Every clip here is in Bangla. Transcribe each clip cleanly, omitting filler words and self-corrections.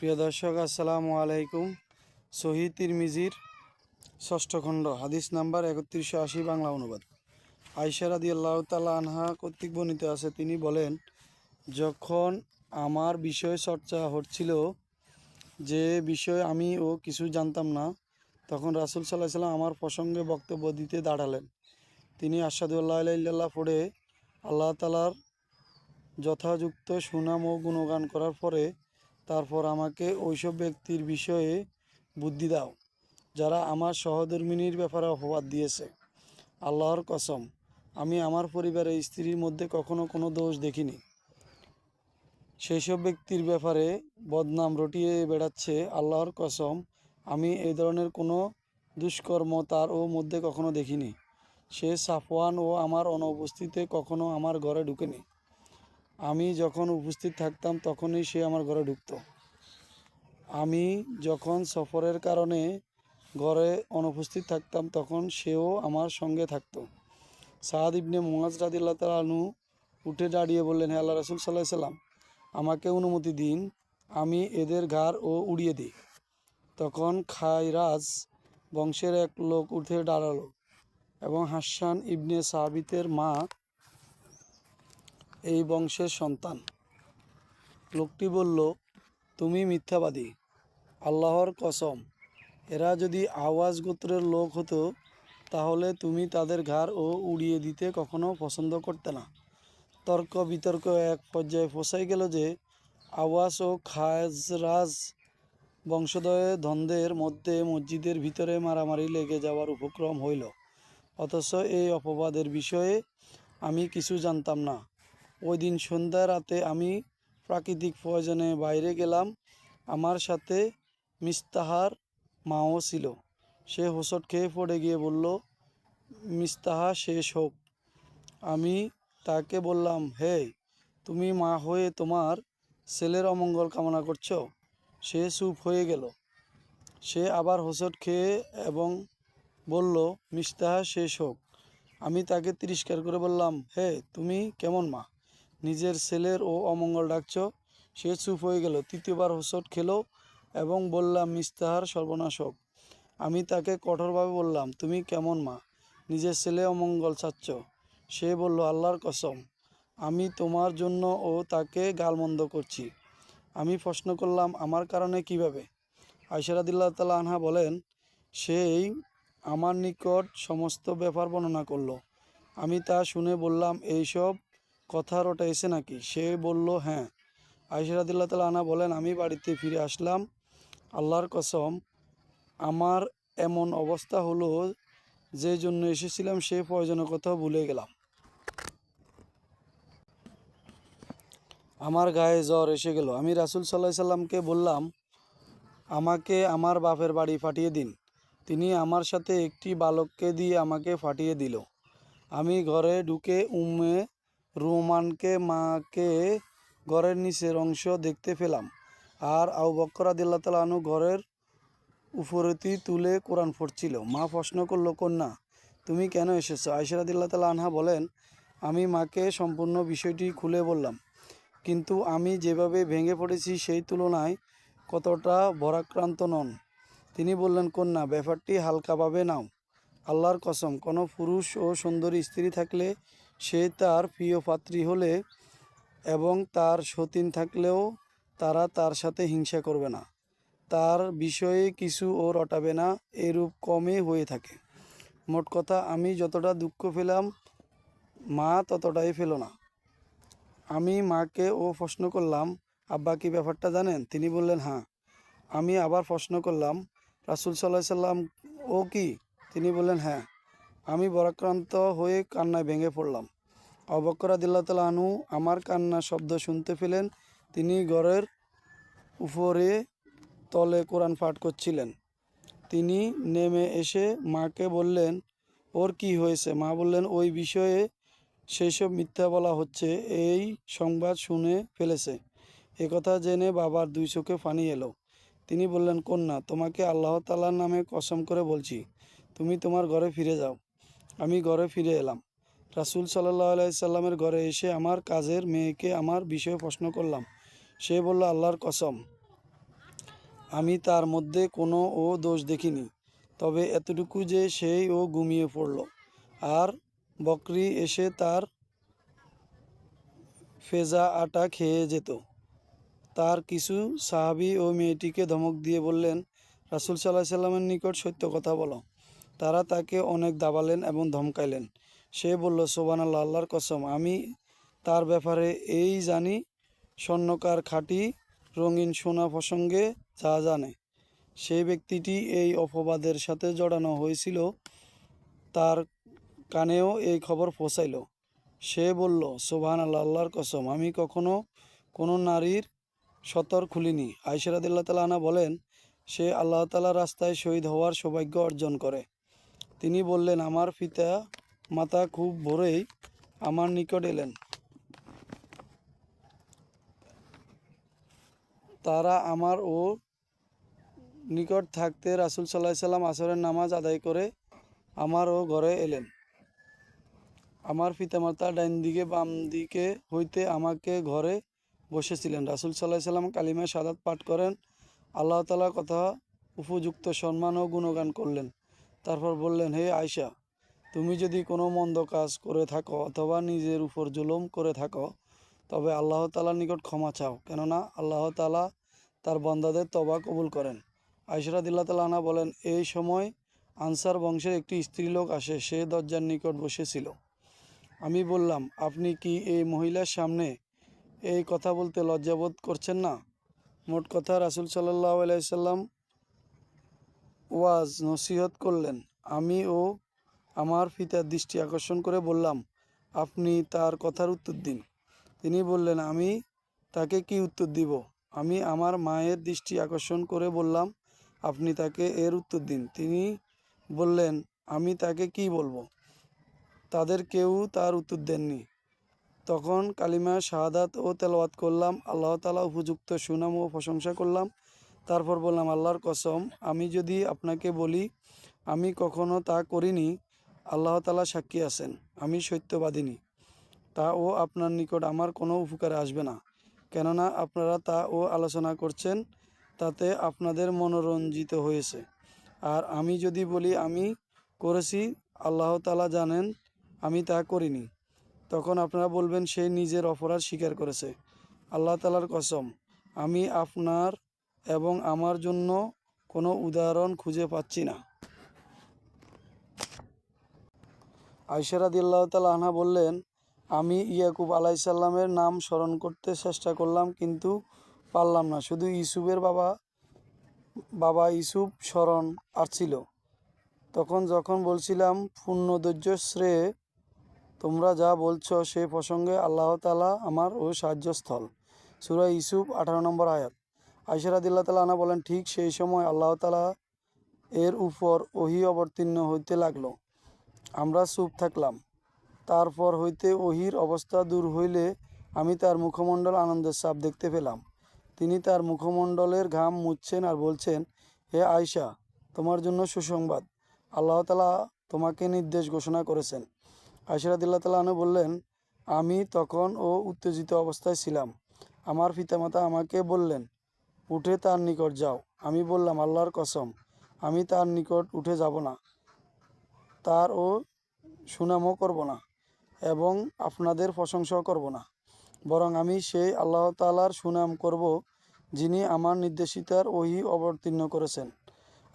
প্রিয় দর্শক, আসসালামু আলাইকুম। সহিহ তিরমিজির ষষ্ঠ খণ্ড, হাদিস নাম্বার 3180, বাংলা অনুবাদ। আয়েশা রাদিয়াল্লাহু তাআলা আনহা কর্তৃক বর্ণিত আছে, তিনি বলেন, যখন আমার বিষয় চর্চা হচ্ছিল, যে বিষয়ে আমি কিছু জানতাম না, তখন রাসূল সাল্লাল্লাহু আলাইহি ওয়াসাল্লাম আমার প্রসঙ্গে বক্তব্য দিতে দাঁড়ালেন। তিনি আশহাদু আল্লা ইলাহা ইল্লাল্লাহ পড়ে আল্লাহ তাআলার যথাযুক্ত সুনাম ও গুণগান করার পরে তারপর আমাকে ওইসব ব্যক্তির বিষয়ে বুদ্ধি দাও যারা আমার সহধর্মিনীর ব্যাপারে অপবাদ দিয়েছে। আল্লাহর কসম, আমি আমার পরিবারের স্ত্রীর মধ্যে কখনো কোনো দোষ দেখিনি। সেই সব ব্যক্তির ব্যাপারে বদনাম রটিয়ে বেড়াচ্ছে। আল্লাহর কসম, আমি এই ধরনের কোনো দুষ্কর্ম তার মধ্যে কখনো দেখিনি। সে সাফওয়ান ও আমার অনুপস্থিতিতে কখনো আমার ঘরে ঢুকেনি। আমি যখন উপস্থিত থাকতাম তখনই সে আমার ঘরে ঢুকত। আমি যখন সফরের কারণে ঘরে অনুপস্থিত থাকতাম তখন সেও আমার সঙ্গে থাকত। সাদ ইবনে মুআজ রাদিয়াল্লাহু তাআলা আনহু উঠে দাঁড়িয়ে বললেন, হে আল্লাহ রাসূল সাল্লাল্লাহু আলাইহি সাল্লাম, আমাকে অনুমতি দিন, আমি এদের ঘাড় উড়িয়ে দিই। তখন খায়রাজ বংশের এক লোক উঠে দাঁড়ালো এবং হাসান ইবনে সাবিতের মা এই বংশের সন্তান। লোকটি বলল, তুমি মিথ্যাবাদী। আল্লাহর কসম, এরা যদি আওয়াজ গোত্রের লোক হতো তাহলে তুমি তাদের ঘাড় উড়িয়ে দিতে কখনো পছন্দ করতে না। তর্ক বিতর্ক এক পর্যায়ে পৌঁছাই গেল যে আওয়াজ ও খাজরাজ বংশোদয় দ্বন্দ্বের মধ্যে মসজিদের ভিতরে মারামারি লেগে যাওয়ার উপক্রম হইল। অথচ এই অপবাদের বিষয়ে আমি কিছু জানতাম না। ওই দিন সন্ধ্যা রাতে আমি প্রাকৃতিক প্রয়োজনে বাইরে গেলাম। আমার সাথে মিস্তাহার মাও ছিল। সে হোঁচট খেয়ে পড়ে গিয়ে বলল, মিস্তাহা শেষ হোক। আমি তাকে বললাম, হে, তুমি মা হয়ে তোমার ছেলের অমঙ্গল কামনা করছো? সে চুপ হয়ে গেল। সে আবার হোঁচট খেয়ে এবং বলল, মিস্তাহা শেষ হোক। আমি তাকে তিরস্কার করে বললাম, হে, তুমি কেমন মা? নিজের ছেলের অমঙ্গল ডাকছ? সে চুপ হয়ে গেল। তৃতীয়বার হোঁচট খেলো এবং বললাম, মিস্তাহার সর্বনাশ হোক। আমি তাকে কঠোরভাবে বললাম, তুমি কেমন মা? নিজের ছেলে অমঙ্গল চাচ্ছ? সে বলল, আল্লাহর কসম, আমি তোমার জন্য তাকে গালমন্দ করছি। আমি প্রশ্ন করলাম, আমার কারণে কিভাবে? আয়েশা রাদিয়াল্লাহু তাআলা আনহা বলেন, সেই আমার নিকট সমস্ত ব্যাপার বর্ণনা করল। আমি তা শুনে বললাম, এইসব কথা রটাইছে নাকি? সে বলল, হ্যাঁ। আয়েশা রাদিয়াল্লাহু তাআলা আনহা বলেন, আমি বাড়িতে ফিরে আসলাম। আল্লাহর কসম, আমার এমন অবস্থা হলো যে জন্য এসেছিলাম সে প্রয়োজনের কথাও ভুলে গেলাম। আমার গায়ে জ্বর এসে গেল। আমি রাসূল সাল্লাল্লাহু আলাইহি সাল্লামকে বললাম, আমাকে আমার বাপের বাড়ি পাঠিয়ে দিন। তিনি আমার সাথে একটি বালককে দিয়ে আমাকে পাঠিয়ে দিল। আমি ঘরে ঢুকে উম্মে রুমানকে মাকে ঘরের নিচের অংশ দেখতে পেলাম, আর আবু বকর রাদিয়াল্লাহু তাআলা আনহু ঘরের উপরতি তুলে কোরআন পড়ছিল। মা প্রশ্ন করল, কন্যা, তুমি কেন এসেছো? আয়েশা রাদিয়াল্লাহু তাআলা আনহা বলেন, আমি মাকে সম্পূর্ণ বিষয়টি খুলে বললাম, কিন্তু আমি যেভাবে ভেঙে পড়েছি সেই তুলনায় কতটা ভারাক্রান্ত নন। তিনি বললেন, কন্যা, ব্যাপারটি হালকাভাবে নাও। আল্লাহর কসম, কোনো পুরুষ সুন্দরী স্ত্রী থাকলে সে তার প্রিয় পাত্রী হলে এবং তার সতীন থাকলেও তারা তার সাথে হিংসা করবে না, তার বিষয়ে কিছু রটাবে না, এরূপ কমই হয়ে থাকে। মোট কথা, আমি যতটা দুঃখ পেলাম মা ততটাই পেল না। আমি মাকে প্রশ্ন করলাম, আব্বা কি ব্যাপারটা জানেন? তিনি বললেন, হ্যাঁ। আমি আবার প্রশ্ন করলাম, রাসূল সাল্লাল্লাহু আলাইহি সাল্লাম কি? তিনি বললেন, হ্যাঁ। আমি ভারাক্রান্ত হয়ে কান্নায় ভেঙে পড়লাম। আবু বকর রাদিয়াল্লাহু তাআলা আনহু আমার কান্নার শব্দ শুনতে পেলেন। তিনি ঘরের উপরে তলে কোরআন পাঠ করছিলেন। তিনি নেমে এসে মাকে বললেন, ওর কি হয়েছে? মা বললেন, ওই বিষয়ে সেইসব মিথ্যা বলা হচ্ছে, এই সংবাদ শুনে ফেলেছে। একথা জেনে বাবার দুই চোখে পানি এলো। তিনি বললেন, কন্যা, তোমাকে আল্লাহ তাআলার নামে কসম করে বলছি, তুমি তোমার ঘরে ফিরে যাও। আমি ঘরে ফিরে এলাম। রাসূল সাল্লাল্লাহু আলাইহি সাল্লামের ঘরে এসে আমার কাজের মেয়েকে আমার বিষয়ে প্রশ্ন করলাম। সে বলল, আল্লাহর কসম, আমি তার মধ্যে কোনো দোষ দেখিনি, তবে এতটুকু যে সেই ঘুমিয়ে পড়ল আর বকরি এসে তার ভেজা আটা খেয়ে যেত। তার কিছু সাহাবী মেয়েটিকে ধমক দিয়ে বললেন, রাসূল সাল্লাল্লাহু আলাইহি সাল্লামের নিকট সত্য কথা বলো। তারা তাকে অনেক দাবালেন এবং ধমকাইলেন। সে বলল, সুবহানাল্লাহ, আল্লাহর কসম, আমি তার ব্যাপারে এই জানি, স্বর্ণকার খাঁটি রঙিন সোনা প্রসঙ্গে যা জানে। সেই ব্যক্তিটি এই অপবাদের সাথে জড়ানো হয়েছিল, তার কানেও এই খবর পৌঁছাইল। সে বলল, সুবহানাল্লাহ, আল্লাহর কসম, আমি কখনো কোনো নারীর সতর খুলিনি। আয়েশা রাদিয়াল্লাহু তাআলা আনহা বলেন, সে আল্লাহ তাআলার রাস্তায় শহীদ হওয়ার সৌভাগ্য অর্জন করে। তিনি বললেন, আমার পিতা মাতা খুব ভোরেই আমার নিকট এলেন। তারা আমার নিকট থাকতে রাসূল সাল্লাল্লাহু আলাইহি সাল্লাম আসরের নামাজ আদায় করে আমার ঘরে এলেন। আমার পিতামাতা ডাইন দিকে বাম দিকে হইতে আমাকে ঘরে বসেছিলেন। রাসূল সাল্লাল্লাহু আলাইহি সাল্লাম কালিমা শাহাদাত পাঠ করেন, আল্লাহ তাআলার কথা উপযুক্ত সম্মান ও গুণগান করলেন। তারপর বললেন, হে আয়েশা, তুমি যদি কোনো মন্দ কাজ করে থাকো অথবা নিজের উপর জুলুম করে থাকো, তবে আল্লাহ তাআলার নিকট ক্ষমা চাও, কেননা আল্লাহ তাআলা তার বান্দাদের তওবা কবুল করেন। আয়েশা রাদিয়াল্লাহু তাআলা আনহা বলেন, এই সময় আনসার বংশের একটি স্ত্রীলোক আসে, সে দরজার নিকট বসেছিল। আমি বললাম, আপনি কি এই মহিলার সামনে এই কথা বলতে লজ্জাবোধ করছেন না? মোট কথা, রাসূল সাল্লাল্লাহু আলাইহি সাল্লাম ওয়াজ নসিহত করলেন। আমি আমার পিতার দৃষ্টি আকর্ষণ করে বললাম, আপনি তার কথার উত্তর দিন। তিনি বললেন, আমি তাকে কি উত্তর দিব? আমি আমার মায়ের দৃষ্টি আকর্ষণ করে বললাম, আপনি তাকে এর উত্তর দিন। তিনি বললেন, আমি তাকে কি বলবো? তাদের কেউ তার উত্তর দেননি। তখন কালিমা শাহাদাত তেলাওয়াত করলাম, আল্লাহ তাআলা উপযুক্ত সুনাম ও প্রশংসা করলাম। তারপর বললাম, আল্লাহর কসম, আমি যদি আপনাকে বলি আমি কখনো তা করিনি, আল্লাহ তাআলা সাক্ষী আছেন, আমি সত্যবাদিনী। তা আপনার নিকট আমার কোনো উপকারে আসবে না, কেননা আপনারা তা আলোচনা করছেন, তাতে আপনাদের মনোরঞ্জিত হয়েছে। আর আমি যদি বলি আমি করেছি, আল্লাহ তাআলা জানেন আমি তা করিনি, তখন আপনারা বলবেন সে নিজের অপরাধ স্বীকার করেছে। আল্লাহ তাআলার কসম, আমি আপনার এবং আমার জন্য কোনো উদাহরণ খুঁজে পাচ্ছি না। আয়েশা রাদিয়াল্লাহু তাআলা আনহা বললেন, আমি ইয়াকুব আলাইহিস সালামের নাম স্মরণ করতে চেষ্টা করলাম, কিন্তু পারলাম না। শুধু ইউসুফের বাবা ইউসুফ স্মরণ আসছিল। যখন বলছিলাম, পূর্ণ ধৈর্য শ্রেয়, তোমরা যা বলছো সে প্রসঙ্গে আল্লাহ তাআলা আমার সাহায্যস্থল। সূরা ইউসুফ 18 নম্বর আয়াত। আয়েশা রাদিয়াল্লাহু তাআলা আনহা বলেন, ঠিক সেই সময় আল্লাহ তাআলা এর উপর ওহী অবতীর্ণ হইতে লাগলো। আমরা চুপ থাকলাম। তারপর হইতে ওহীর অবস্থা দূর হইলে আমি তার মুখমণ্ডল আনন্দের ছাপ দেখতে পেলাম। তিনি তার মুখমণ্ডলের ঘাম মুছছেন আর বলছেন, হে আয়েশা, তোমার জন্য সুসংবাদ, আল্লাহ তাআলা তোমাকে নির্দেশ ঘোষণা করেছেন। আয়েশা রাদিয়াল্লাহু তাআলা আনহা বললেন, আমি তখন উত্তেজিত অবস্থায় ছিলাম। আমার পিতামাতা আমাকে বললেন, উঠে তার নিকট যাও। আমি বললাম, আল্লাহর কসম, আমি তার নিকট উঠে যাব না, তার সুনামও করব না এবং আপনাদের প্রশংসাও করব না, বরং আমি সেই আল্লাহ তাআলার সুনাম করব যিনি আমার নির্দেশিতার ওহী অবতীর্ণ করেছেন।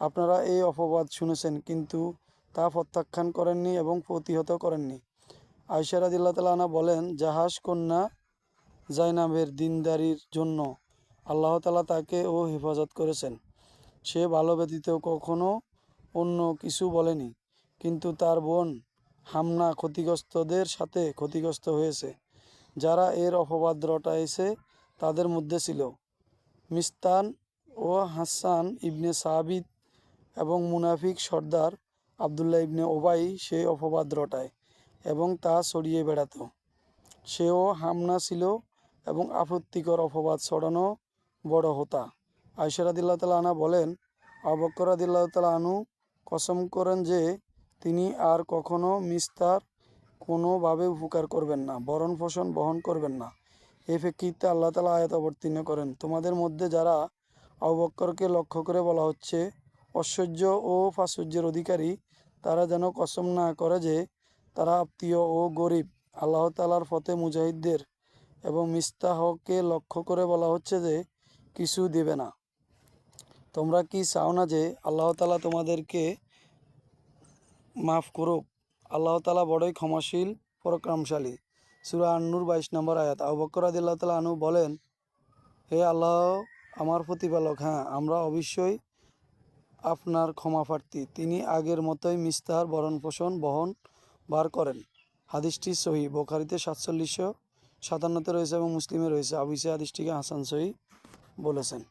আপনারা এই অপবাদ শুনেছেন, কিন্তু তা প্রত্যাখ্যান করেননি এবং প্রতিহত করেননি। আয়েশা রাদিয়াল্লাহু তাআলা আনহা বলেন, জাহাজ কন্যা জাইনাবের দিনদারির জন্য আল্লাহ তাআলা তাকে হেফাজত করেছেন। সে ভালো ব্যতীত কখনো অন্য কিছু বলেনি, কিন্তু তার বোন হামনা ক্ষতিগ্রস্তদের সাথে ক্ষতিগ্রস্ত হয়েছে। যারা এর অপবাদ রটাইছে তাদের মধ্যে ছিল মিস্তান হাসান ইবনে সাবিত এবং মুনাফিক সর্দার আবদুল্লাহ ইবনে ওবাই সেই অপবাদ রটায় এবং তা ছড়িয়ে বেড়াত। সেও হামনা ছিল এবং আপত্তিকর অপবাদ ছড়ানো বড় হোতা। আয়েশা রাদিয়াল্লাহু তাআলা আনহা বলেন, আবু বকর রাদিয়াল্লাহু তাআলা আনহু কসম করেন যে তিনি আর কখনো মিস্তার কোনোভাবে উপকার করবেন না, ভরণ পোষণ বহন করবেন না। এই প্রেক্ষিতে আল্লাহ তাআলা আয়াত অবতীর্ণ করেন, তোমাদের মধ্যে যারা আবু বকরকে লক্ষ্য করে বলা হচ্ছে, ঐশ্বর্য ও প্রাচুর্যের অধিকারী তারা যেন কসম না করে যে তারা আত্মীয় ও গরিব। আল্লাহ তাআলার পথে মুজাহিদদের এবং মিস্তাহকে লক্ষ্য করে বলা হচ্ছে যে কিছু দেবে না। তোমরা কি চাও না যে আল্লাহ তাআলা তোমাদেরকে মাফ করুক? আল্লাহ তাআলা বড়ই ক্ষমাশীল, পরাক্রমশালী। সূরা আন-নূর 22 নম্বর আয়াত। আবু বকর রাদিয়াল্লাহু তাআলা আনহু বলেন, হে আল্লাহ আমার প্রতিপালক, হ্যাঁ আমরা অবশ্যই আপনার ক্ষমাপ্রার্থী। তিনি আগের মতোই মিস্তাহার ভরণ পোষণ বার করেন। হাদিসটি সহিহ, বুখারীতে 4757 রয়েছে এবং মুসলিমে রয়েছে। আবু ঈসা হাদিসটিকে হাসান সহিহ বলেছেন।